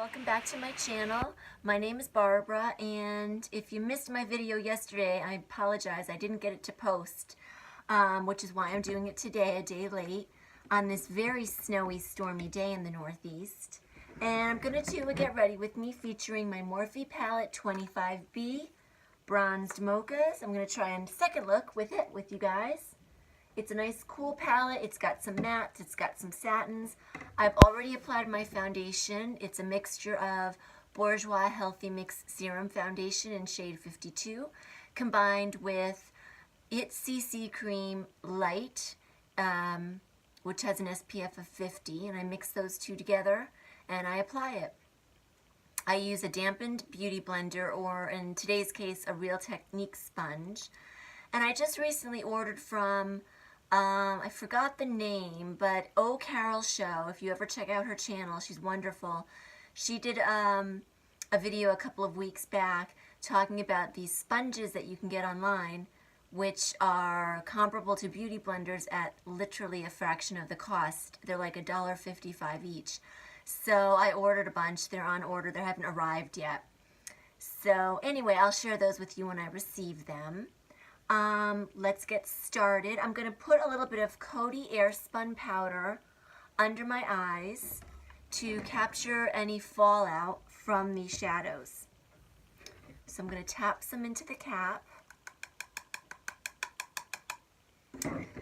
welcome back to my channel. My name is Barbara, and if you missed my video yesterday, I apologize. I didn't get it to post, which is why I'm doing it today, a day late, on this very snowy, stormy day in the Northeast. And I'm going to do a Get Ready With Me featuring my Morphe Palette 25B Bronzed Mochas. I'm going to try a second look with it with you guys. It's a nice cool palette. It's got some mattes, it's got some satins. I've already applied my foundation. It's a mixture of Bourjois Healthy Mix Serum Foundation in shade 52 combined with It CC Cream Light, which has an SPF of 50, and I mix those two together and I apply it. I use a dampened beauty blender, or in today's case, a Real Technique sponge. And I just recently ordered from I forgot the name, but Oh Carol Show. If you ever check out her channel, she's wonderful. She did a video a couple of weeks back talking about these sponges that you can get online, which are comparable to beauty blenders at literally a fraction of the cost. They're like $1.55 each. So I ordered a bunch. They're on order. They haven't arrived yet. So anyway, I'll share those with you when I receive them. Let's get started. I'm going to put a little bit of Coty Airspun powder under my eyes to capture any fallout from these shadows. So I'm going to tap some into the cap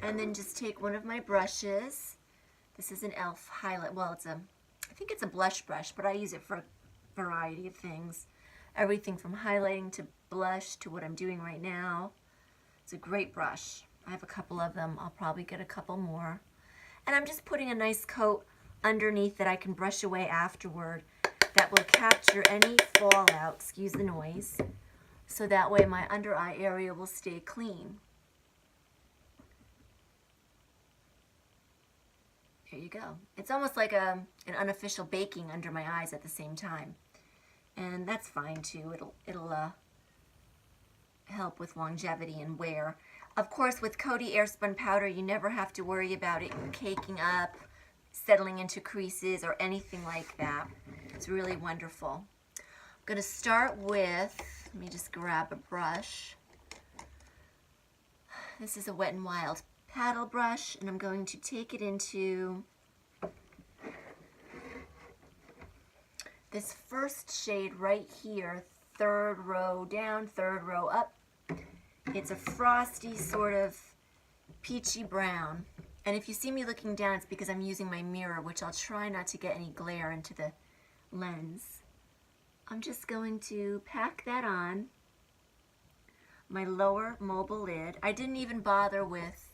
and then just take one of my brushes. This is an e.l.f. highlight. Well, I think it's a blush brush, but I use it for a variety of things. Everything from highlighting to blush to what I'm doing right now. It's a great brush. I have a couple of them. I'll probably get a couple more. And I'm just putting a nice coat underneath that I can brush away afterward that will capture any fallout, excuse the noise, so that way my under eye area will stay clean. There you go. It's almost like an unofficial baking under my eyes at the same time. And that's fine too. It'll help with longevity and wear. Of course, with Coty Airspun powder, you never have to worry about it caking up, settling into creases, or anything like that. It's really wonderful. I'm going to start with, let me just grab a brush. This is a Wet n Wild paddle brush, and I'm going to take it into this first shade right here, third row down, third row up. It's a frosty sort of peachy brown. And if you see me looking down, it's because I'm using my mirror, which I'll try not to get any glare into the lens. I'm just going to pack that on my lower mobile lid. I didn't even bother with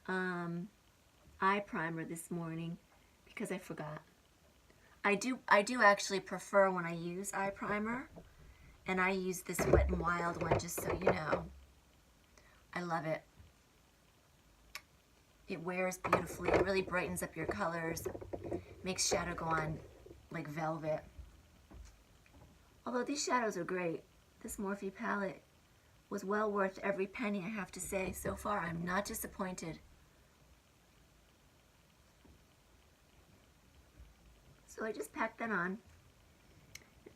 eye primer this morning because I forgot. I do actually prefer when I use eye primer, and I use this Wet n Wild one, just so you know. I love it. It wears beautifully. It really brightens up your colors, makes shadow go on like velvet. Although these shadows are great. This Morphe palette was well worth every penny, I have to say. So far, I'm not disappointed. So I just packed that on.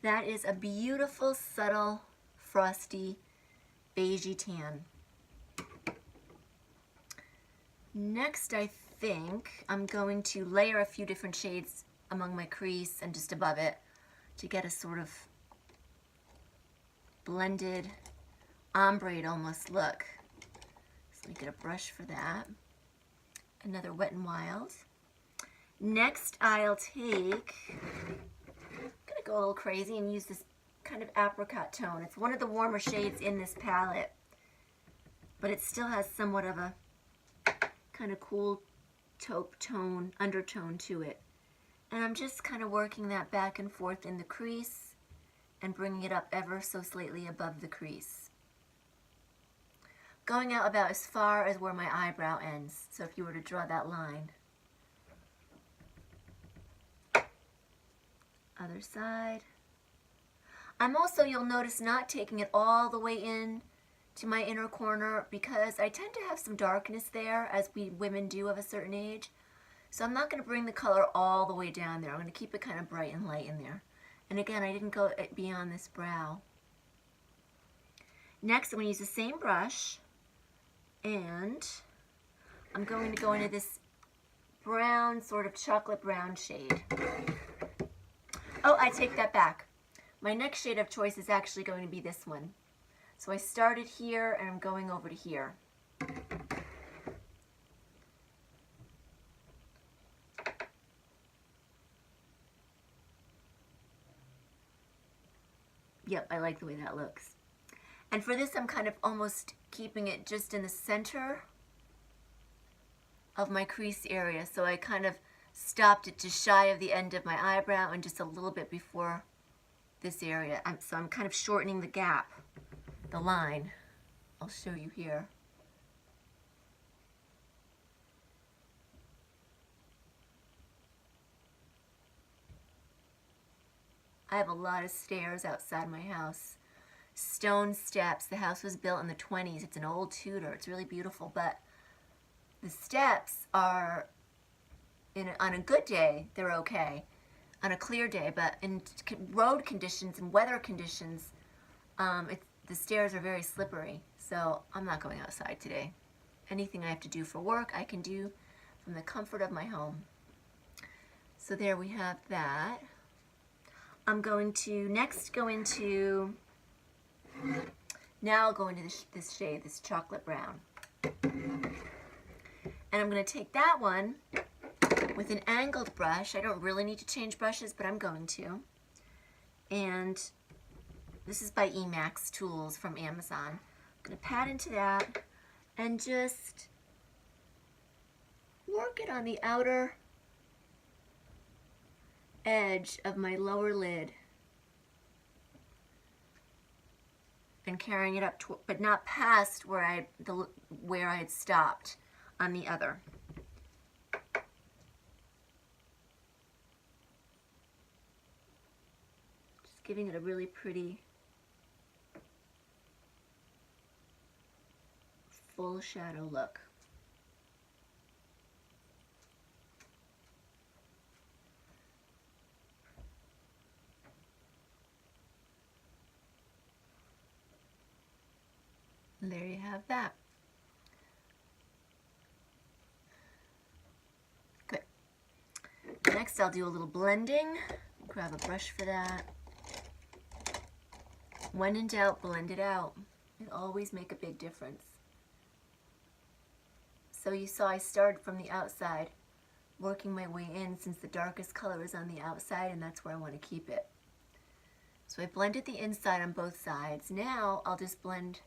That is a beautiful, subtle, frosty, beigey tan. Next, I think I'm going to layer a few different shades among my crease and just above it to get a sort of blended, ombre almost look. So let me get a brush for that. Another Wet n Wild. Next, I'll take, I'm going to go a little crazy and use this kind of apricot tone. It's one of the warmer shades in this palette, but it still has somewhat of a kind of cool taupe tone, undertone to it. And I'm just kind of working that back and forth in the crease and bringing it up ever so slightly above the crease. Going out about as far as where my eyebrow ends. So if you were to draw that line. Other side. I'm also, you'll notice, not taking it all the way in to my inner corner because I tend to have some darkness there, as we women do of a certain age. So I'm not going to bring the color all the way down there. I'm going to keep it kind of bright and light in there. And again, I didn't go beyond this brow. Next, I'm going to use the same brush, and I'm going to go into this brown, sort of chocolate brown shade. Oh, I take that back. My next shade of choice is actually going to be this one. So I started here and I'm going over to here. Yep, I like the way that looks. And for this, I'm kind of almost keeping it just in the center of my crease area. So I kind of stopped it just shy of the end of my eyebrow and just a little bit before this area. So I'm kind of shortening the gap, the line. I'll show you here. I have a lot of stairs outside my house. Stone steps. The house was built in the 20s. It's an old Tudor. It's really beautiful, but the steps are, on a good day, they're okay. On a clear day, but in road conditions and weather conditions, the stairs are very slippery. So I'm not going outside today. Anything I have to do for work, I can do from the comfort of my home. So there we have that. I'm going to next go into, now I'll go into this shade, this chocolate brown. And I'm going to take that one with an angled brush. I don't really need to change brushes, but I'm going to. And this is by Emax Tools from Amazon. I'm going to pat into that and just work it on the outer edge of my lower lid and carrying it up, but not past where I had stopped on the other. Just giving it a really pretty full shadow look. And there you have that. Good. Next I'll do a little blending. Grab a brush for that. When in doubt, blend it out. It'll always make a big difference. So you saw I started from the outside, working my way in since the darkest color is on the outside, and that's where I want to keep it. So I blended the inside on both sides. Now I'll just blend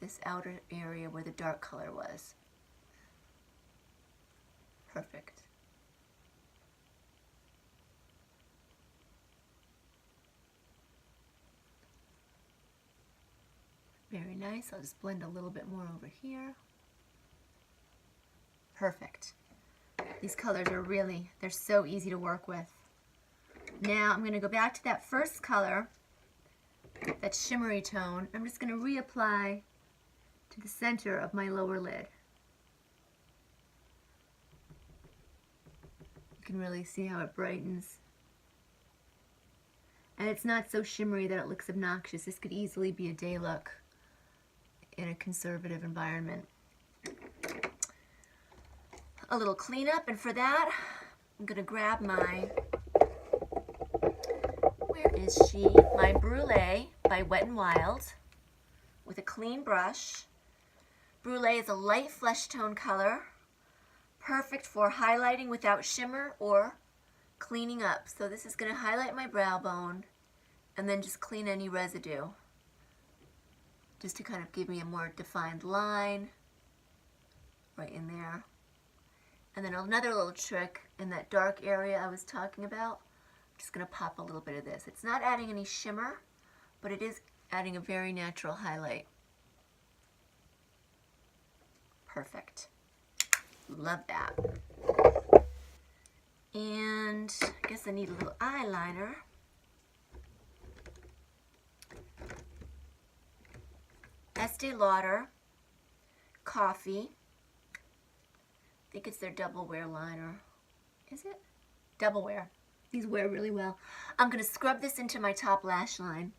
this outer area where the dark color was. Perfect. Very nice. I'll just blend a little bit more over here. Perfect. These colors are really, they're so easy to work with. Now I'm going to go back to that first color, that shimmery tone. I'm just going to reapply to the center of my lower lid. You can really see how it brightens. And it's not so shimmery that it looks obnoxious. This could easily be a day look in a conservative environment. A little cleanup, and for that, I'm going to grab my, where is she? My Brulee by Wet n Wild with a clean brush. Brulee is a light flesh tone color, perfect for highlighting without shimmer or cleaning up. So this is going to highlight my brow bone and then just clean any residue, just to kind of give me a more defined line right in there. And then another little trick in that dark area I was talking about, I'm just going to pop a little bit of this. It's not adding any shimmer, but it is adding a very natural highlight. Perfect. Love that. And I guess I need a little eyeliner. Estee Lauder Coffee. I think it's their double wear liner. Is it? Double wear. These wear really well. I'm going to scrub this into my top lash line.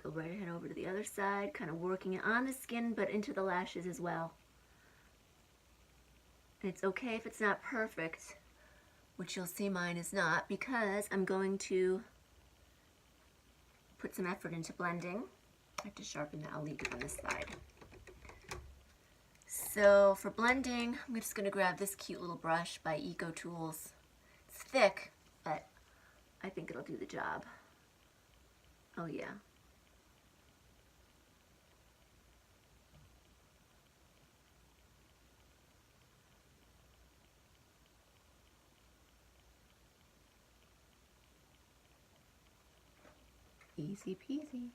Go right ahead over to the other side, kind of working it on the skin, but into the lashes as well. And it's okay if it's not perfect, which you'll see mine is not, because I'm going to put some effort into blending. I have to sharpen that. I'll leave it on this side. So for blending, I'm just going to grab this cute little brush by Eco Tools. It's thick, but I think it'll do the job. Oh yeah. Easy peasy.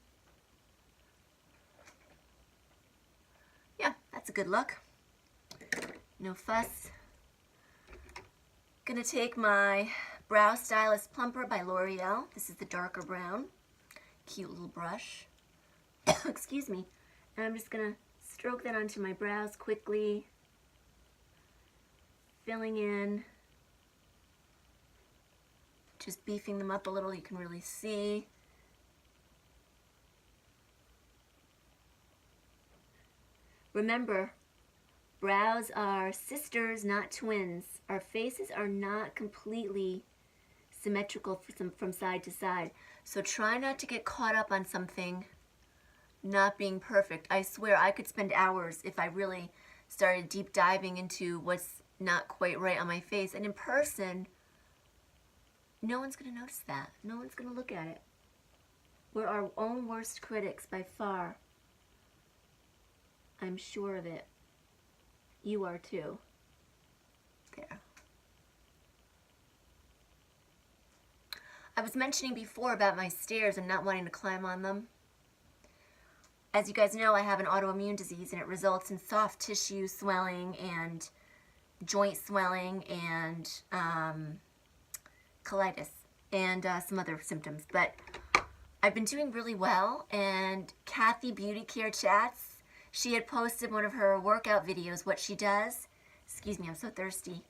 Yeah, that's a good look. No fuss. Gonna take my Brow Stylist Plumper by L'Oreal. This is the darker brown. Cute little brush. Excuse me. And I'm just gonna stroke that onto my brows quickly. Filling in. Just beefing them up a little, you can really see. Remember, brows are sisters, not twins. Our faces are not completely symmetrical from side to side. So try not to get caught up on something not being perfect. I swear I could spend hours if I really started deep diving into what's not quite right on my face. And in person, no one's going to notice that. No one's going to look at it. We're our own worst critics by far. I'm sure of it. You are too. There. I was mentioning before about my stairs and not wanting to climb on them. As you guys know, I have an autoimmune disease and it results in soft tissue swelling and joint swelling and colitis and some other symptoms. But I've been doing really well, and Kathy Beauty Care Chats, she had posted one of her workout videos, what she does. Excuse me, I'm so thirsty.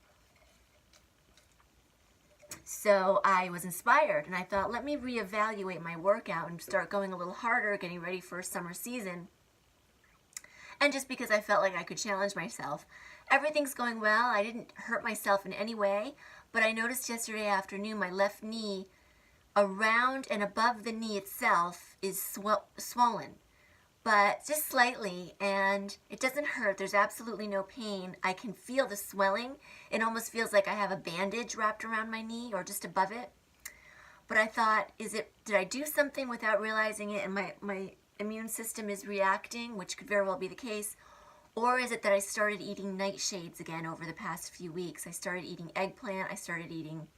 So I was inspired, and I thought, let me reevaluate my workout and start going a little harder, getting ready for summer season. And just because I felt like I could challenge myself. Everything's going well. I didn't hurt myself in any way, but I noticed yesterday afternoon my left knee, around and above the knee itself, is swollen. But just slightly, and it doesn't hurt. There's absolutely no pain. I can feel the swelling. It almost feels like I have a bandage wrapped around my knee or just above it. But I thought, did I do something without realizing it and my immune system is reacting, which could very well be the case? Or is it that I started eating nightshades again over the past few weeks? I started eating eggplant. I started eating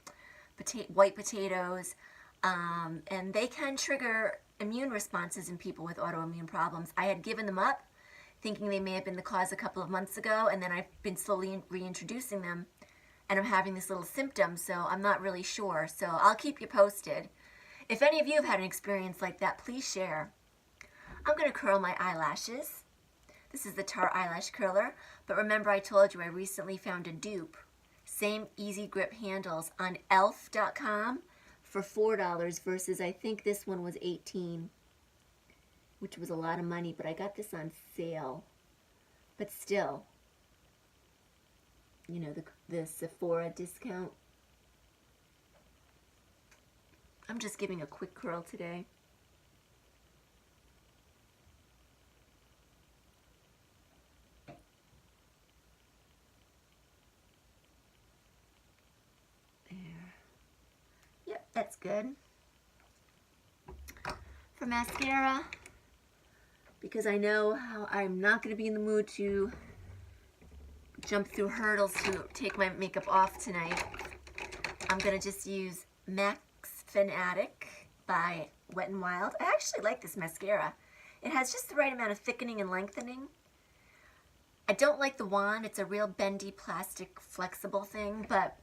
white potatoes. And they can trigger immune responses in people with autoimmune problems. I had given them up, thinking they may have been the cause a couple of months ago, and then I've been slowly reintroducing them, and I'm having this little symptom, so I'm not really sure. So I'll keep you posted. If any of you have had an experience like that, please share. I'm going to curl my eyelashes. This is the Tarte Eyelash Curler, but remember I told you I recently found a dupe. Same easy grip handles on elf.com. for $4 versus I think this one was $18, which was a lot of money, but I got this on sale. But still, you know, the Sephora discount. I'm just giving a quick curl today. That's good. For mascara, because I know how I'm not going to be in the mood to jump through hurdles to take my makeup off tonight, I'm going to just use Max Fanatic by Wet n Wild. I actually like this mascara. It has just the right amount of thickening and lengthening. I don't like the wand. It's a real bendy plastic flexible thing, but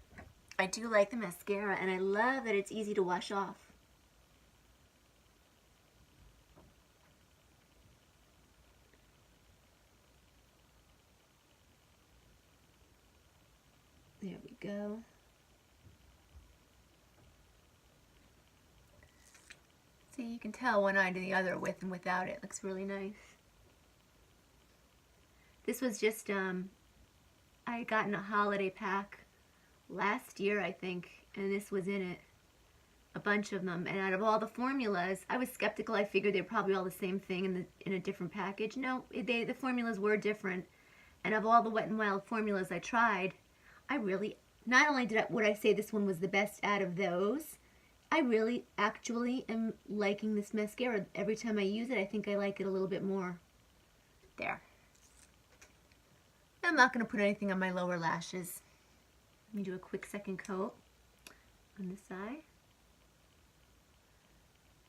I do like the mascara, and I love that it's easy to wash off. There we go. See, you can tell one eye to the other with and without it. Looks really nice. This was just, I had gotten a holiday pack last year, I think, and this was in it. A bunch of them. And out of all the formulas, I was skeptical. I figured they're probably all the same thing in a different package. No, the formulas were different. And of all the Wet n Wild formulas I tried, I really, not only would I say this one was the best out of those, I really actually am liking this mascara. Every time I use it, I think I like it a little bit more. There. I'm not going to put anything on my lower lashes. Let me do a quick second coat on the side.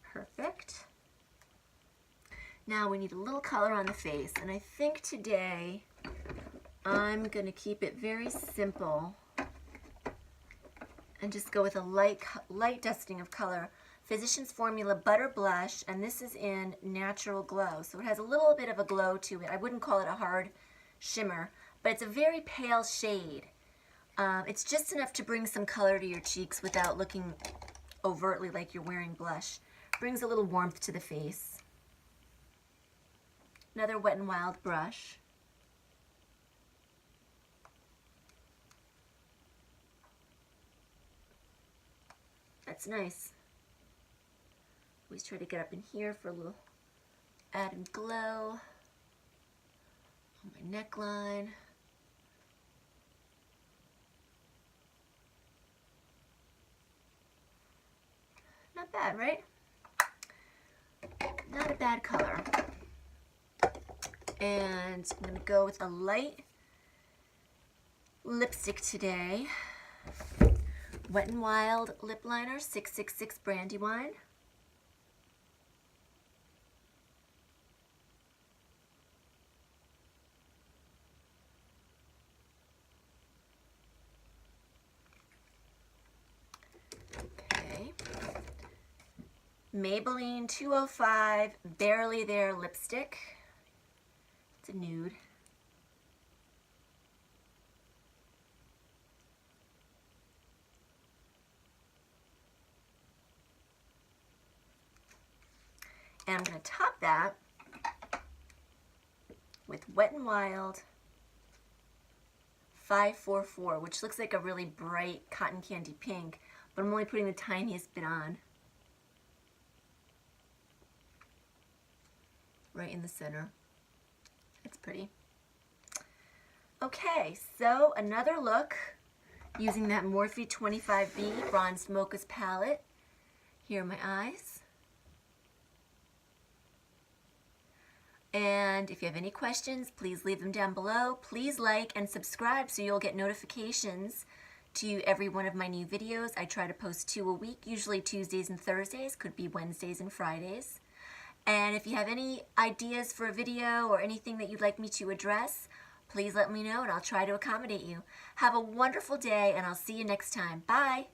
Perfect. Now we need a little color on the face, and I think today I'm going to keep it very simple and just go with a light dusting of color. Physicians Formula Butter Blush, and this is in Natural Glow, so it has a little bit of a glow to it. I wouldn't call it a hard shimmer, but it's a very pale shade. It's just enough to bring some color to your cheeks without looking overtly like you're wearing blush. Brings a little warmth to the face. Another Wet n Wild brush. That's nice. Always try to get up in here for a little added glow on my neckline. Not bad, right? Not a bad color. And I'm going to go with a light lipstick today. Wet n Wild Lip Liner 666 Brandywine. Okay. Maybelline 205 Barely There lipstick. It's a nude. And I'm going to top that with Wet n Wild 544, which looks like a really bright cotton candy pink, but I'm only putting the tiniest bit on. Right in the center. It's pretty. Okay, so another look using that Morphe 25B Bronzed Mocha's palette. Here are my eyes. And if you have any questions, please leave them down below. Please like and subscribe so you'll get notifications to every one of my new videos. I try to post 2 a week, usually Tuesdays and Thursdays, could be Wednesdays and Fridays. And if you have any ideas for a video or anything that you'd like me to address, please let me know and I'll try to accommodate you. Have a wonderful day and I'll see you next time. Bye!